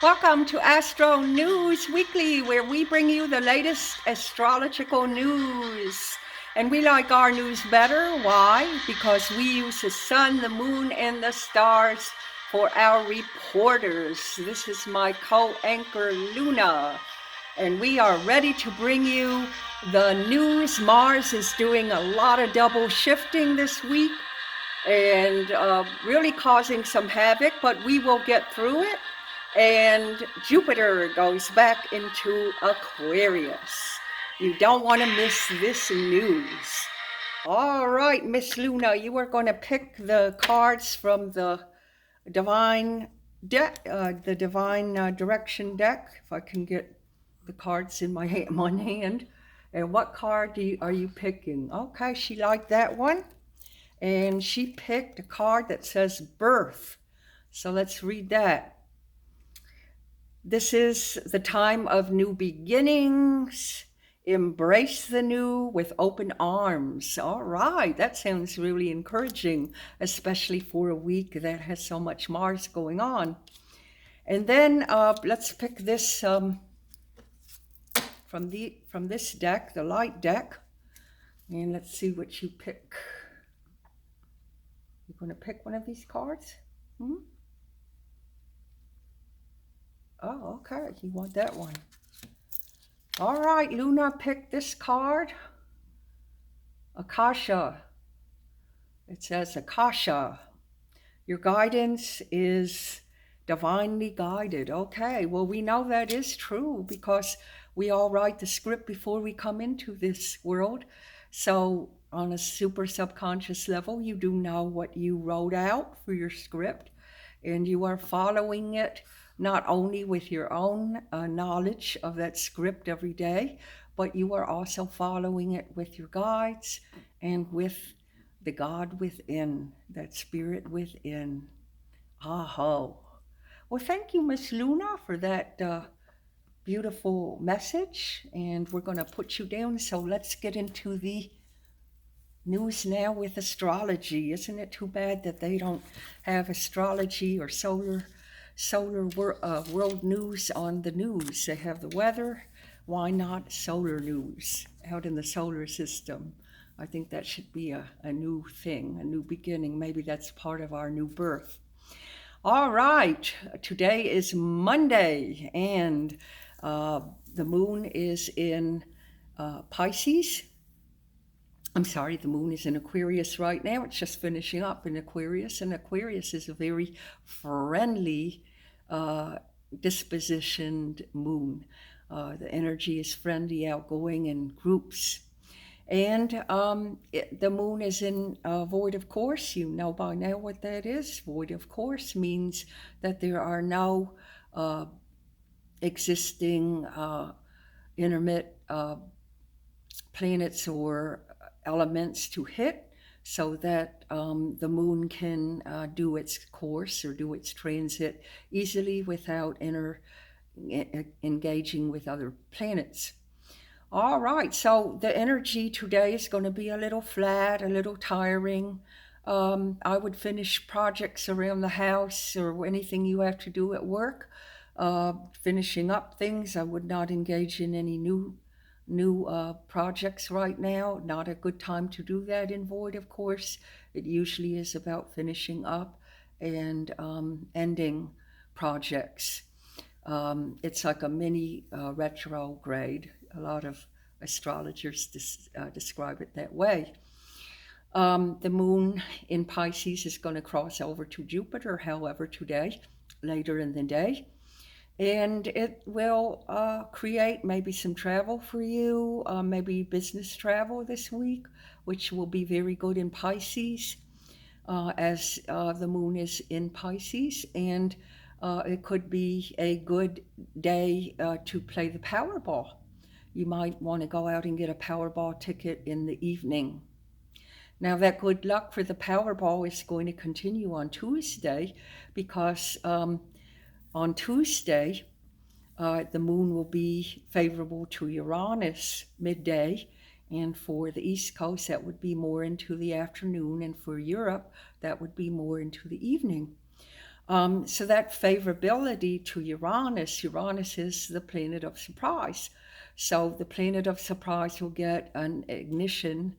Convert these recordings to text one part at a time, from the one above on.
Welcome to Astro News Weekly, where we bring you the latest astrological news. And we like our news better. Why? Because we use the sun, the moon, and the stars for our reporters. This is my co-anchor, Luna. And we are ready to bring you the news. Mars is doing a lot of double shifting this week and really causing some havoc, but we will get through it. And Jupiter goes back into Aquarius. You don't want to miss this news. All right, Miss Luna, you are going to pick the cards from the divine deck, the divine direction deck. If I can get the cards in my hand. And what card are you picking? Okay, she liked that one. And she picked a card that says birth. So let's read that. This is the time of new beginnings. Embrace the new with open arms. All right, that sounds really encouraging, especially for a week that has so much Mars going on. And then let's pick this from this deck, the light deck. And let's see what you pick. You're going to pick one of these cards? Oh, okay. You want that one. All right, Luna picked this card. Akasha. It says Akasha. Your guidance is divinely guided. Okay, well, we know that is true because we all write the script before we come into this world. So on a super subconscious level, you do know what you wrote out for your script, and you are following it not only with your own knowledge of that script every day, but you are also following it with your guides and with the God within, that spirit within. Aho. Well, thank you, Miss Luna, for that beautiful message. And we're going to put you down. So let's get into the news now with astrology. Isn't it too bad that they don't have astrology or solar world news on the news? They have the weather. Why not solar news out in the solar system? I think that should be a new thing, a new beginning. Maybe that's part of our new birth. All right, today is Monday, and the moon is in Pisces. I'm sorry, the moon is in Aquarius right now. It's just finishing up in Aquarius, and Aquarius is a very friendly, dispositioned moon. The energy is friendly, outgoing, in groups. And the moon is in void of course. You know by now what that is. Void of course means that there are no existing intermittent planets or elements to hit, so that the moon can do its course or do its transit easily without engaging with other planets. All right, so the energy today is going to be a little flat, a little tiring. I would finish projects around the house or anything you have to do at work. Finishing up things. I would not engage in any new projects right now. Not a good time to do that in void, of course. It usually is about finishing up and ending projects. It's like a mini retrograde. A lot of astrologers describe it that way. The moon in Pisces is going to cross over to Jupiter, however, today, later in the day. And it will create maybe some travel for you, maybe business travel this week, which will be very good in Pisces, as the moon is in Pisces. And it could be a good day to play the Powerball. You might want to go out and get a Powerball ticket in the evening. Now, that good luck for the Powerball is going to continue on Tuesday, because on Tuesday, the moon will be favorable to Uranus midday, and for the East Coast, that would be more into the afternoon, and for Europe, that would be more into the evening. So that favorability to Uranus, Uranus is the planet of surprise. So the planet of surprise will get an ignition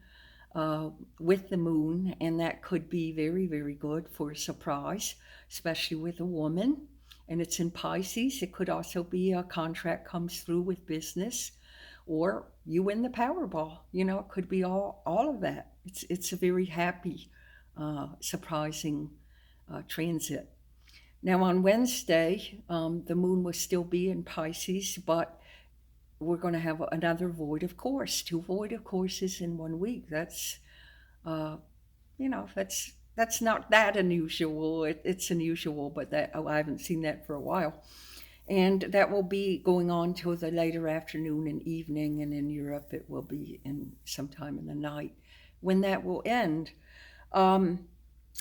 uh, with the moon, and that could be very, very good for a surprise, especially with a woman. And it's in Pisces. It could also be a contract comes through with business, or you win the Powerball. It could be all of that. It's a very happy, surprising transit. Now on Wednesday, the moon will still be in Pisces, but we're going to have another void of course, two void of courses in 1 week. Uh, that's not that unusual. It's unusual, but I haven't seen that for a while. And that will be going on till the later afternoon and evening, and in Europe it will be in sometime in the night when that will end. Um,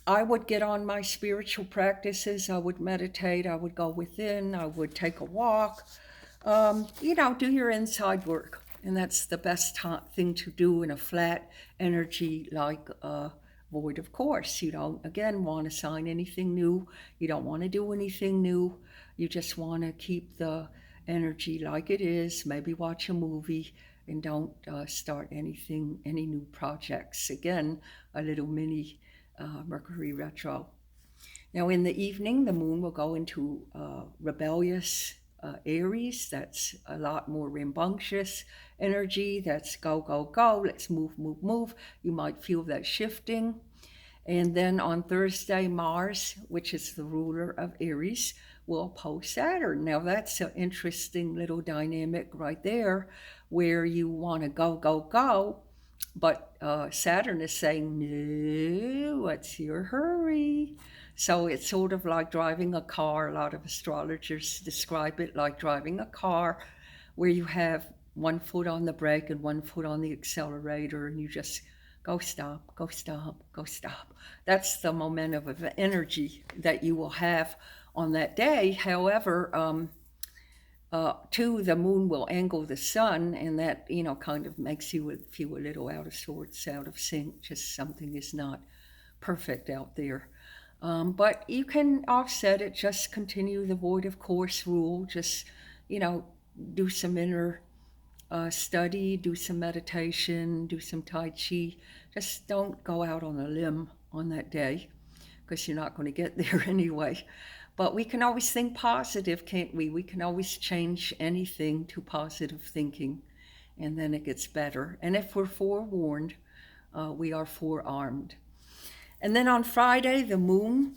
I would get on my spiritual practices. I would meditate. I would go within. I would take a walk. Do your inside work. And that's the best thing to do in a flat energy like void of course. You don't, again, want to sign anything new. You don't want to do anything new. You just want to keep the energy like it is. Maybe watch a movie and don't start any new projects. Again, a little mini Mercury retro. Now, in the evening, the moon will go into rebellious Aries. That's a lot more rambunctious energy. That's go, go, go. Let's move, move, move. You might feel that shifting. And then on Thursday, Mars, which is the ruler of Aries, will oppose Saturn. Now, that's an interesting little dynamic right there where you want to go, go, go. But Saturn is saying, no, what's your hurry? So it's sort of like driving a car. A lot of astrologers describe it like driving a car where you have one foot on the brake and one foot on the accelerator, and you just go stop, go stop, go stop. That's the momentum of energy that you will have on that day. However, two, the moon will angle the sun, and that kind of makes you feel a little out of sorts, out of sync. Just something is not perfect out there. But you can offset it. Just continue the void of course rule. Just do some inner study, do some meditation, do some tai chi. Just don't go out on a limb on that day, because you're not going to get there anyway. But we can always think positive, can't we? We can always change anything to positive thinking, and then it gets better. And if we're forewarned, we are forearmed. And then on Friday, the moon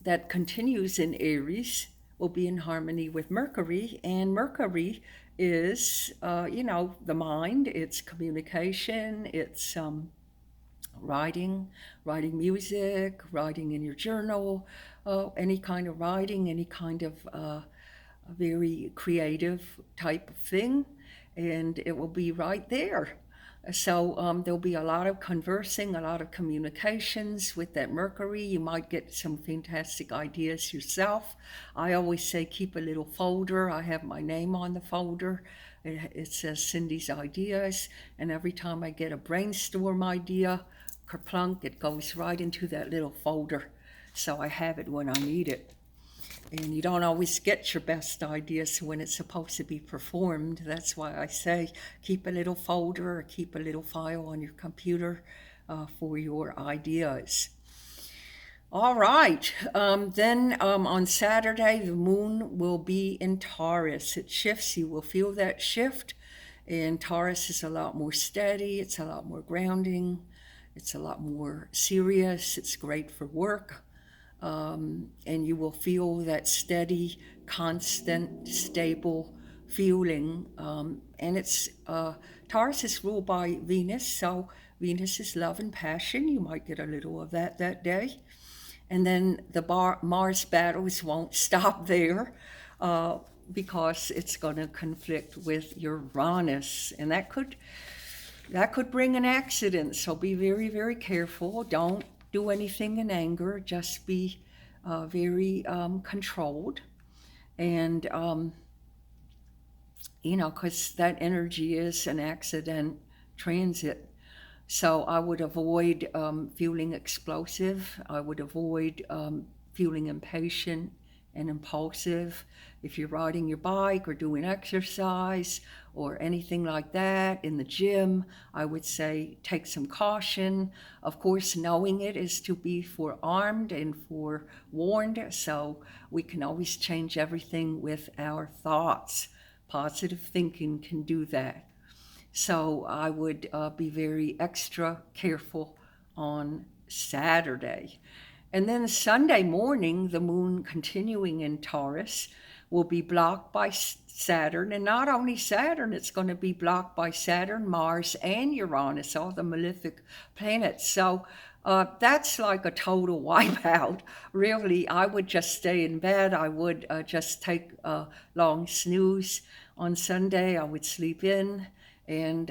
that continues in Aries will be in harmony with Mercury, and Mercury is, the mind, it's communication, it's writing music, writing in your journal, any kind of writing, any kind of very creative type of thing, and it will be right there. So there'll be a lot of conversing, a lot of communications with that Mercury. You might get some fantastic ideas yourself. I always say keep a little folder. I have my name on the folder. It says Cindy's Ideas, and every time I get a brainstorm idea, kerplunk, it goes right into that little folder. So I have it when I need it. And you don't always get your best ideas when it's supposed to be performed. That's why I say keep a little folder or keep a little file on your computer for your ideas. All right, then on Saturday, the moon will be in Taurus. It shifts, you will feel that shift. And Taurus is a lot more steady, it's a lot more grounding, it's a lot more serious, it's great for work. And you will feel that steady, constant, stable feeling. And it's Taurus is ruled by Venus, so Venus is love and passion. You might get a little of that day. And then the Mars battles won't stop there because it's going to conflict with Uranus, and that could bring an accident. So be very, very careful. Don't do anything in anger. Just be very controlled, and because that energy is an accident transit. So I would avoid feeling explosive. I would avoid feeling impatient and impulsive. If you're riding your bike or doing exercise or anything like that in the gym, I would say take some caution. Of course, knowing it is to be forearmed and forewarned, so we can always change everything with our thoughts. Positive thinking can do that. So I would be very extra careful on Saturday. And then Sunday morning, the moon continuing in Taurus will be blocked by Saturn. And not only Saturn, it's going to be blocked by Saturn, Mars, and Uranus, all the malefic planets. So that's like a total wipeout. Really, I would just stay in bed. I would just take a long snooze on Sunday. I would sleep in. And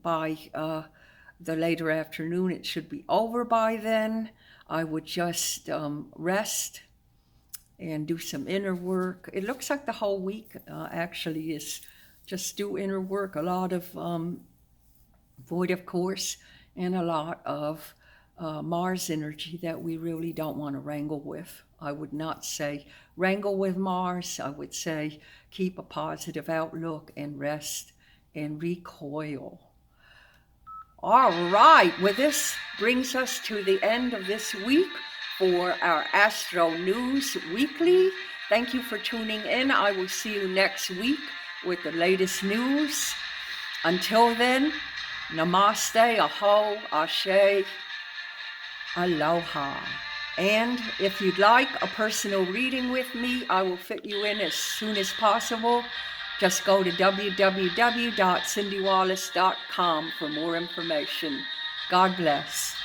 by the later afternoon, it should be over by then. I would just rest and do some inner work. It looks like the whole week actually is just do inner work, a lot of void, of course, and a lot of Mars energy that we really don't want to wrangle with. I would not say wrangle with Mars. I would say keep a positive outlook and rest and recoil. All right, well, this brings us to the end of this week for our Astro News Weekly. Thank you for tuning in. I will see you next week with the latest news. Until then, namaste, aho, ashe, aloha. And if you'd like a personal reading with me, I will fit you in as soon as possible. Just go to www.cindywallace.com for more information. God bless.